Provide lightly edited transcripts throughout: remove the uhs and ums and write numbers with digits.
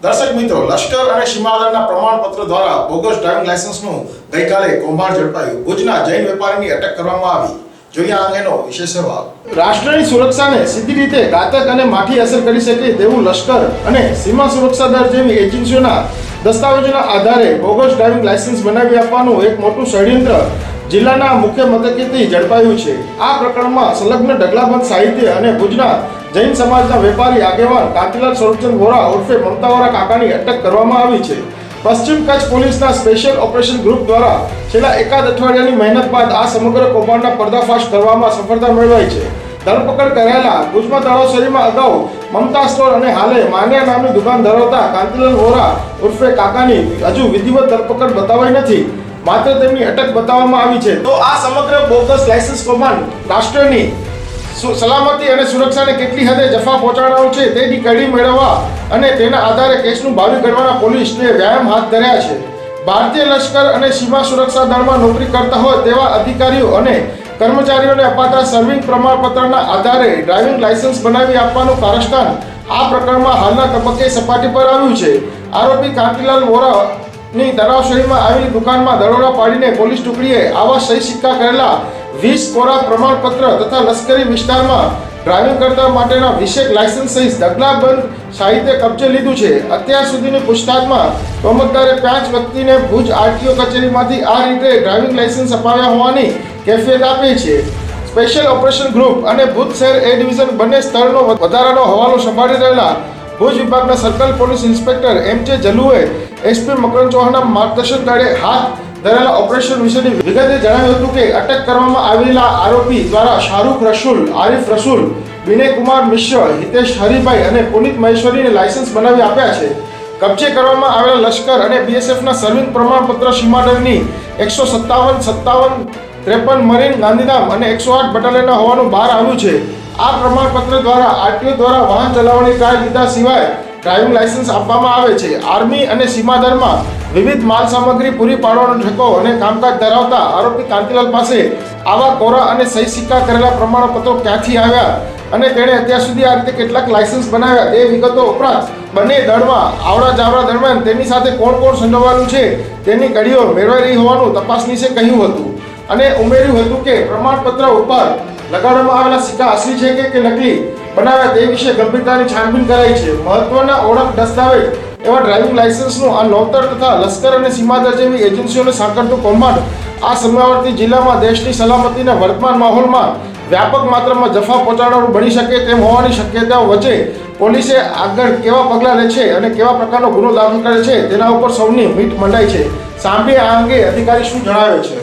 દર્શક મિત્રો, લશ્કર અને સીમાદળના પ્રમાણપત્ર દ્વારા બોગસ ડ્રાઇવિંગ લાયસન્સનું ગઈકાલે કૌભાંડ ઝડપાયું. ભુજના જૈન વેપારીની અટક કરવામાં આવી. જોઈએ આ અંગેનો વિશેષ અહેવાલ. રાષ્ટ્રની સુરક્ષાને સીધી રીતે ઘાતક અને માઠી અસર કરી શકે તેવું લશ્કર અને સીમા સુરક્ષા દળ જેવી એજન્સીઓના દસ્તાવેજોના આધારે બોગસ ડ્રાઇવિંગ લાયસન્સ બનાવી આપવાનું એક મોટું ષડયંત્ર જિલ્લાના મુખ્ય મથકેથી ઝડપાયું છે. આ પ્રકરણમાં સંલગ્ન ઢગલાબંધ સાહિત્ય અને ભુજના જૈન સમાજના વેપારી આગેવાન કાંતિલાલ સ્વરૂપચંદ વોરા ઉર્ફે મમતાવાળા કાકાની અટક કરવામાં આવી છે. પશ્ચિમ કચ્છ પોલીસના સ્પેશિયલ ઓપરેશન ગ્રુપ દ્વારા છેલ્લા એકાદ અઠવાડિયાની મહેનત બાદ આ સમગ્ર કૌભાંડના પર્દાફાશ કરવામાં સફળતા મેળવાઈ છે. ધરપકડ કરાયેલા ભુજમાં તળાવસરીમાં અગાઉ મમતા સ્ટોર અને હાલે માન્યા નામની દુકાન ધરાવતા કાંતિલાલ વોરા ઉર્ફે કાકાની હજુ વિધિવત ધરપકડ બતાવાઈ નથી, માત્ર તેમની અટક બતાવવામાં આવી છે. તો આ સમગ્ર બોગસ લાયસન્સ કૌભાંડ રાષ્ટ્રની સલામતી અને સુરક્ષાને કેટલી હદે જફા પહોંચાડવાનું છે તેની કડી મેળવવા અને તેના આધારે કેસનું ભાવિ ઘડવાના પોલીસને વ્યાયામ હાથ ધર્યા છે. ભારતીય લશ્કર અને સીમા સુરક્ષા દળમાં નોકરી કરતા હોય તેવા અધિકારીઓ અને કર્મચારીઓને અપાતા સર્વિંગ પ્રમાણપત્રના આધારે ડ્રાઇવિંગ લાયસન્સ બનાવી આપવાનું કારસ્તાન આ પ્રકરણમાં હાલના તબક્કે સપાટી પર આવ્યું છે. આરોપી કાંતિલાલ વોરા ની તળાવસરીમાં આવેલી દુકાનમાં દરોડા પાડીને પોલીસ ટુકડીએ આવા સહી સિક્કા કરેલા 20 કોરા પ્રમાણપત્ર તથા લશ્કરી વિસ્તારમાં ડ્રાઇવિંગ કરતા માટેના 20 લાયસન્સ સહિત ઢગલાબંધ સાહિત્ય કબજે લીધું છે. અત્યાર સુધીની પૂછતાછમાં તોમતદારે 5 વ્યક્તિને ભુજ આરટીઓ કચેરીમાંથી આ રીતે ડ્રાઇવિંગ લાયસન્સ અપાવ્યા હોવાની કેફિયત આપી છે. સ્પેશિયલ ઓપરેશન ગ્રુપ અને ભુજ શહેર એ ડિવિઝન બંને સ્થળનો વધારાનો હવાલો સંભાળી રહેલા ભુજ વિભાગના સર્કલ પોલીસ ઇન્સ્પેક્ટર એમ.જે. જલુએ એસપી મકરંદ ચૌહાણના માર્ગદર્શન તળે હાથ ધરેલા ઓપરેશન વિશેની વિગતે જણાવ્યું હતું કે અટક કરવામાં આવેલા આરોપી દ્વારા શાહરૂખ રસૂલ, આરિફ રસૂલ, વિનયકુમાર મિશ્ર, હિતેશ હરિભાઈ અને પુનિત મહેશ્વરીને લાયસન્સ બનાવી આપ્યા છે. કબજે કરવામાં આવેલા લશ્કર અને બીએસએફના સર્વિંગ પ્રમાણપત્ર સીમાદળની 157, 57, 53 મરીન, ગાંધીધામ અને 108 બટાલિયનના હોવાનું બહાર આવ્યું છે. આ પ્રમાણપત્ર દ્વારા આરટીઓ દ્વારા વાહન ચલાવવાની ટ્રાયલ લીધા સિવાય ડ્રાઇવિંગ લાયસન્સ આપવામાં આવે છે. આર્મી અને સીમાદળમાં વિવિધ માલ સામગ્રી પૂરી પાડવાનો ઠેકો અને કામકાજ ધરાવતા આરોપી કાંતિલાલ પાસે આવા કોરા અને સહી સિક્કા કરેલા પ્રમાણપત્રો ક્યાંથી આવ્યા અને તેણે અત્યાર સુધી આ રીતે કેટલાક લાયસન્સ બનાવ્યા તે વિગતો ઉપરાંત બંને દળમાં આવડા જાવડા દરમિયાન તેની સાથે કોણ કોણ સંડોવાયેલું છે તેની કડીઓ મેળવાઈ રહી હોવાનું તપાસનીશે કહ્યું હતું અને ઉમેર્યું હતું કે પ્રમાણપત્ર ઉપર લગાડવામાં આવેલા સિક્કા અસલી છે કે નકલી બનાવ્યા તે વિશે ગંભીરતાની છાનબીન કરાઈ છે. મહત્વના ઓળખ દસ્તાવેજ એવા ડ્રાઇવિંગ લાયસન્સનું આ નવતર તથા લશ્કર અને સીમાદળ જેવી એજન્સીઓને સાંકળતું કૌભાંડ આ સીમાવર્તી જિલ્લામાં દેશની સલામતીના વર્તમાન માહોલમાં વ્યાપક માત્રામાં જફા પહોંચાડવાનું બની શકે તેમ હોવાની શક્યતાઓ વચ્ચે પોલીસે આગળ કેવા પગલાં લે છે અને કેવા પ્રકારનો ગુનો દાખલ કરે છે તેના ઉપર સૌની મીટ મંડાઈ છે. સાંભળીએ આ અંગે અધિકારી શું જણાવે છે.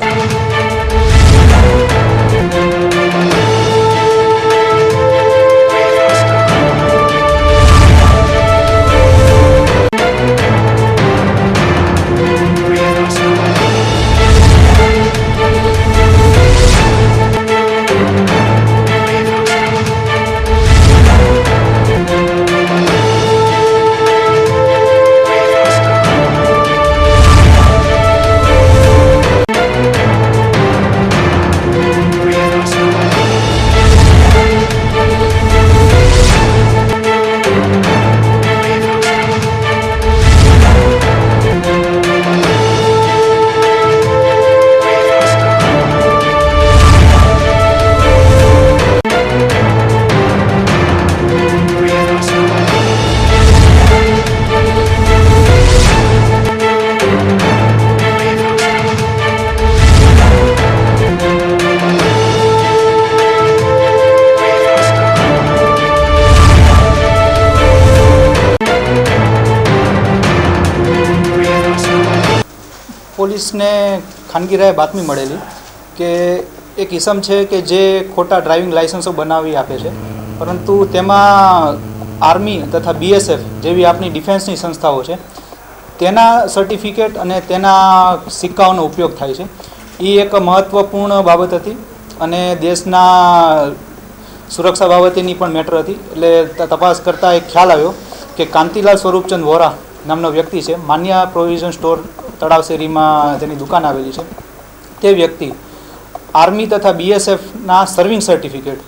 પોલીસને ખાનગી રાહે બાતમી મળેલી કે એક ઇસમ છે કે જે ખોટા ડ્રાઇવિંગ લાયસન્સો બનાવી આપે છે, પરંતુ તેમાં આર્મી તથા બીએસએફ જેવી આપણી ડિફેન્સની સંસ્થાઓ છે તેના સર્ટિફિકેટ અને તેના સિક્કાઓનો ઉપયોગ થાય છે. એ એક મહત્ત્વપૂર્ણ બાબત હતી અને દેશના સુરક્ષા બાબતેની પણ મેટર હતી. એટલે તપાસ કરતાં એક ખ્યાલ આવ્યો કે કાંતિલાલ સ્વરૂપચંદ વોરા નામનો વ્યક્તિ છે, માન્યા પ્રોવિઝન સ્ટોર તળાવશેરીમાં તેની દુકાન આવેલી છે. તે વ્યક્તિ આર્મી તથા બીએસએફના સર્વિંગ સર્ટિફિકેટ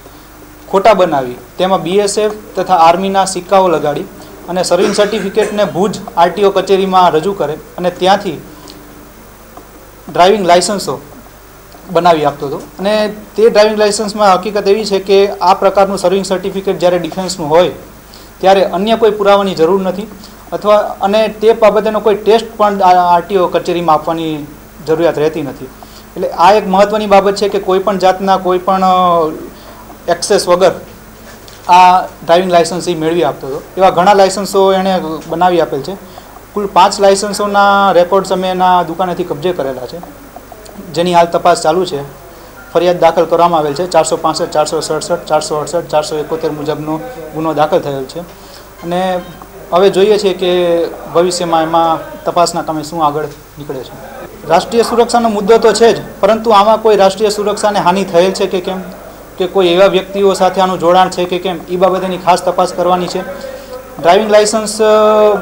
ખોટા બનાવી તેમાં બીએસએફ તથા આર્મીના સિક્કાઓ લગાડી અને સર્વિંગ સર્ટિફિકેટને ભુજ આરટીઓ કચેરીમાં રજૂ કરે અને ત્યાંથી ડ્રાઇવિંગ લાઇસન્સો બનાવી આપતો હતો. અને તે ડ્રાઇવિંગ લાઇસન્સમાં હકીકત એવી છે કે આ પ્રકારનું સર્વિંગ સર્ટિફિકેટ જ્યારે ડિફેન્સનું હોય ત્યારે અન્ય કોઈ પુરાવાની જરૂર નથી અથવા અને તે બાબતેનો કોઈ ટેસ્ટ પણ આરટીઓ કચેરીમાં આપવાની જરૂરિયાત રહેતી નથી. એટલે આ એક મહત્ત્વની બાબત છે કે કોઈ પણ જાતના કોઈ પણ એક્સેસ વગર આ ડ્રાઇવિંગ લાઇસન્સ એ મેળવી આપતો હતો. એવા ઘણા લાઇસન્સો એણે બનાવી આપેલ છે. કુલ 5 લાઇસન્સોના રેકોર્ડ્સ અમે એના દુકાનેથી કબજે કરેલા છે, જેની હાલ તપાસ ચાલુ છે. ફરિયાદ દાખલ કરવામાં આવેલ છે. 465, 467, 468, 471 મુજબનો ગુનો દાખલ થયેલ છે. અને હવે જોઈએ છીએ કે ભવિષ્યમાં એમાં તપાસના કામે શું આગળ નીકળે છે. રાષ્ટ્રીય સુરક્ષાનો મુદ્દો તો છે જ, પરંતુ આમાં કોઈ રાષ્ટ્રીય સુરક્ષાને હાનિ થયેલ છે કે કેમ, કે કોઈ એવા વ્યક્તિઓ સાથે આનું જોડાણ છે કે કેમ, એ બાબતેની ખાસ તપાસ કરવાની છે. ડ્રાઇવિંગ લાઇસન્સ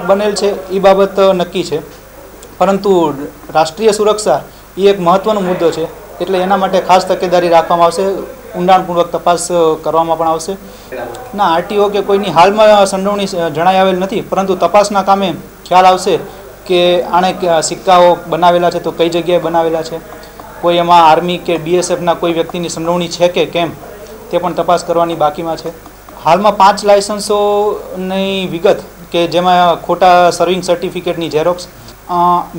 બનેલ છે એ બાબત નક્કી છે, પરંતુ રાષ્ટ્રીય સુરક્ષા એ એક મહત્ત્વનો મુદ્દો છે, એટલે એના માટે ખાસ તકેદારી રાખવામાં આવશે. ઊંડાણપૂર્વક તપાસ કરવામાં પણ આવશે. ના, આરટીઓ કે કોઈની હાલમાં સંડોવણી જણાઈ આવેલ નથી, પરંતુ તપાસના કામે ખ્યાલ આવશે કે આણે સિક્કાઓ બનાવેલા છે તો કઈ જગ્યાએ બનાવેલા છે, કોઈ એમાં આર્મી કે બીએસએફના કોઈ વ્યક્તિની સંડોવણી છે કે કેમ, તે પણ તપાસ કરવાની બાકીમાં છે. હાલમાં 5 લાઇસન્સોની વિગત કે જેમાં ખોટા સર્વિંગ સર્ટિફિકેટની ઝેરોક્સ,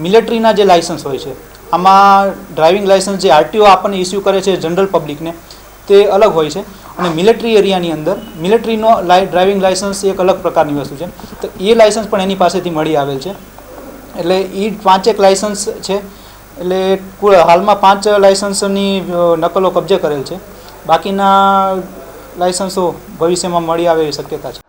મિલિટરીના જે લાઇસન્સ હોય છે આમાં ડ્રાઇવિંગ લાઇસન્સ જે આરટીઓ આપણને ઇસ્યુ કરે છે જનરલ પબ્લિકને તે અલગ હોય છે, અને મિલિટરી એરિયાની અંદર મિલિટરીનો ડ્રાઇવિંગ લાઇસન્સ એક અલગ પ્રકારની વસ્તુ છે. તો એ લાઇસન્સ પણ એની પાસેથી મળી આવેલ છે. એટલે એ 5 લાઇસન્સ છે. એટલે કુલ હાલમાં 5 લાઇસન્સની નકલો કબજે કરેલ છે. બાકીના લાઇસન્સો ભવિષ્યમાં મળી આવે એવી શક્યતા છે.